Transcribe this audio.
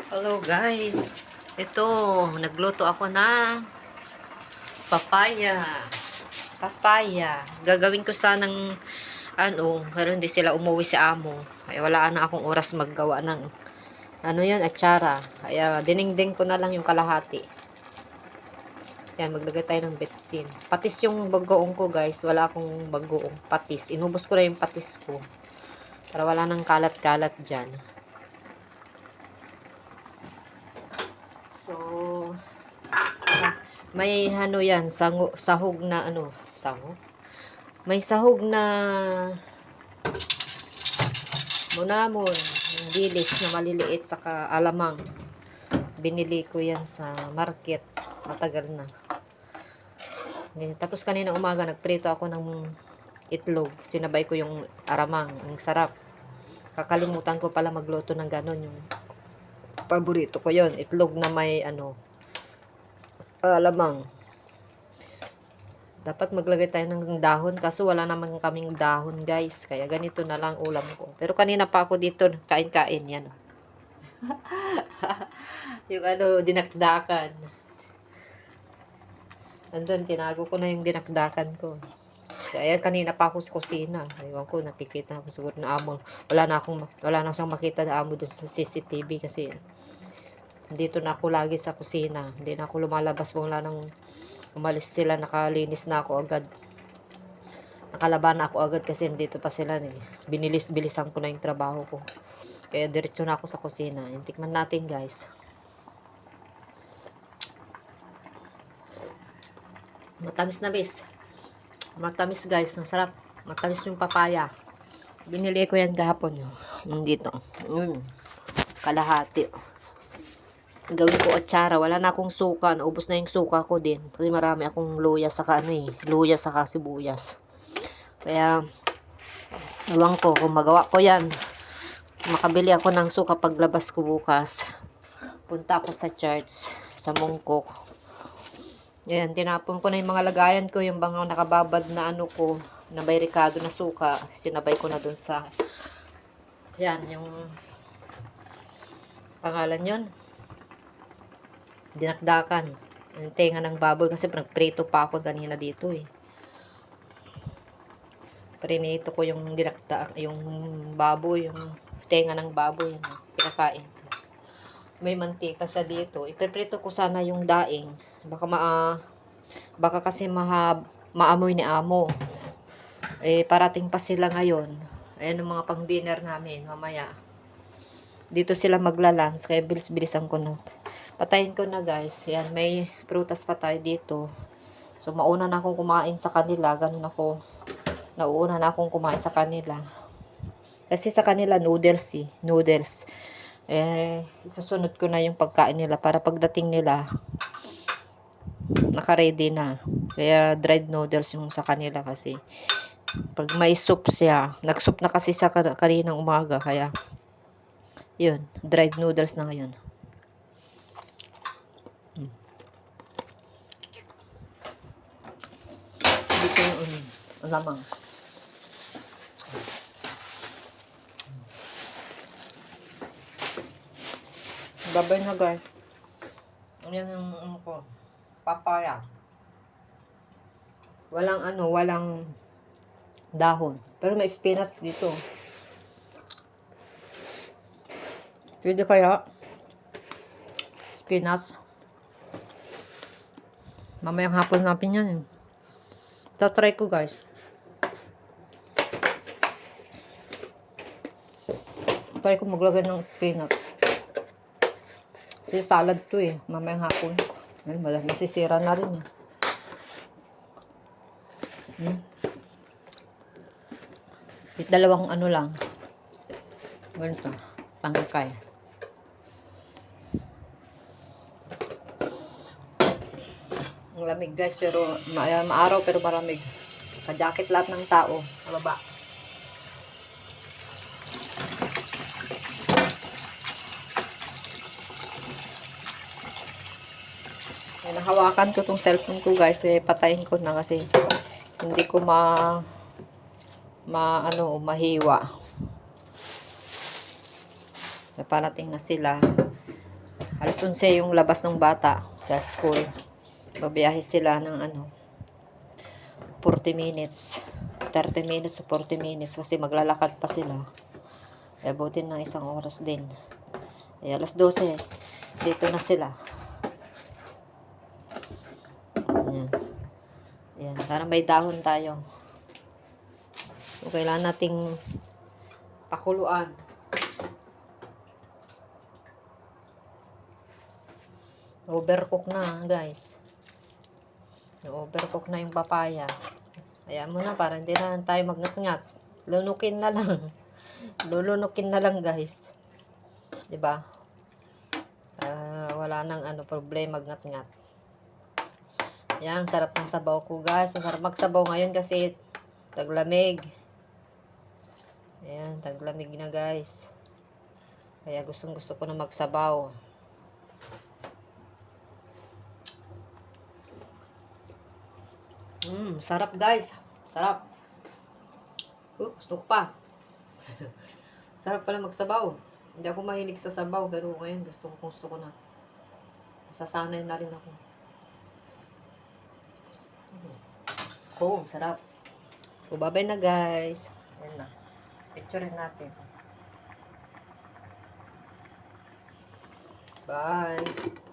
Hello guys. Ito, nagluto ako ng papaya. Papaya. Gagawin ko sanang pero hindi sila umuwi si amo. Ay wala na akong oras maggawa ng atsara. Kaya dinengdeng ko na lang yung kalahati. Yan, maglagay tayo ng betsin. Patis yung bagoong ko guys. Wala akong bagoong patis. Inubos ko na yung patis ko. Para wala nang kalat-kalat dyan. So, may yan, sahog na sahog? May sahog na munamon, dilis na maliliit saka alamang. Binili ko yan sa market. Matagal na. Tapos kanina umaga nagprito ako ng itlog. Sinabay ko yung aramang. Ang sarap. Kakalimutan ko pala magluto ng ganon. Yung paborito ko yon, itlog na may alamang. Dapat maglagay tayo ng dahon kaso wala naman kaming dahon guys. Kaya ganito na lang ulam ko. Pero kanina pa ako dito kain-kain yan. Yung dinakdakan. Andun, tinago ko na yung dinakdakan ko. Kaya kanina pa ako sa kusina. Ewan ko, nakikita ako siguro na amo. Wala na siyang makita na amo doon sa CCTV kasi dito na ako lagi sa kusina. Hindi na ako lumalabas. Wala nang umalis sila, nakalinis na ako agad. Nakalaban na ako agad kasi dito pa sila. Bilisan ko na yung trabaho ko. Kaya diretso na ako sa kusina. Tikman natin guys. Matamis na bis. Matamis guys, masarap. Matamis yung papaya. Binili ko yan kahapon. Dito. Kalahati. Gawin ko atsara. Wala na akong suka. Naubos na yung suka ko din. Kasi marami akong luya saka luya saka sibuyas. Kaya ewan ko kung magawa ko yan. Makabili ako ng suka paglabas ko bukas. Punta ako sa church. Sa Mongkok. Yan, tinapon ko na yung mga lagayan ko. Yung bang nakababad na ko. Na may ricado na suka. Sinabay ko na dun sa yan, yung pangalan yun. Dinakdakan. Yung tenga ng baboy. Kasi nagprito pa ako kanina dito Prinito ko yung yung baboy. Yung tenga ng baboy. Pinakain. May mantika siya dito. Ipiprito ko sana yung daing. Baka kasi maamoy ni amo. Parating pa sila ngayon. Ayan ang mga pang dinner namin mamaya. Dito sila maglalans. Kaya bilis-bilisan ko na. Patayin ko na guys. Yan, may prutas pa tayo dito. So mauna na akong kumain sa kanila. Ganun ako. Nauuna na akong kumain sa kanila. Kasi sa kanila noodles Noodles. Isusunod ko na yung pagkain nila para pagdating nila naka-ready na. Kaya dried noodles yung sa kanila kasi pag may soup siya, nag-soup na kasi sa kaninang umaga kaya yun, dried noodles na ngayon. Dito yung lamang. Babay na guys. Yan yung ko. Papaya. Walang dahon. Pero may spinach dito. Pwede kaya spinach. Mamayang hapon natin yan. Try ko guys. Try ko maglagay ng spinach. Kasi salad to mamayang hapon. Masisira na rin Dalawang lang. Ganito. Tangkay. Ang lamig guys, pero maaraw pero maramig. Ka-jacket lahat ng tao sa baba. Nahawakan ko tong cellphone ko guys, kaya patayin ko na kasi hindi ko mahiwa. Naparating na sila. Alas 11 yung labas ng bata sa school. Babiyahe sila ng 40 minutes. 30 minutes o 40 minutes kasi maglalakad pa sila. Kaya buti na isang oras din. Kaya alas 12, dito na sila. Ayan. Ayan. Para may dahon tayo. So, kailangan nating pakuluan. Overcook na, guys. Overcook na yung papaya. Ayan mo na, para hindi na tayo magngat-ngat. Lunukin na lang. Lulunukin na lang, guys. 'Di ba? Wala nang problema magngat-ngat. Ayan, sarap ng sabaw ko, guys. Ang sarap magsabaw ngayon kasi taglamig. Ayan, taglamig na, guys. Kaya gustong-gusto ko na magsabaw. Sarap, guys. Sarap. Gusto ko pa. Sarap pala magsabaw. Hindi ako mahilig sa sabaw, pero ngayon gusto ko na. Sasanay na rin ako. Sarap. So, bye-bye na, guys. Ayan na. Picturein natin. Bye.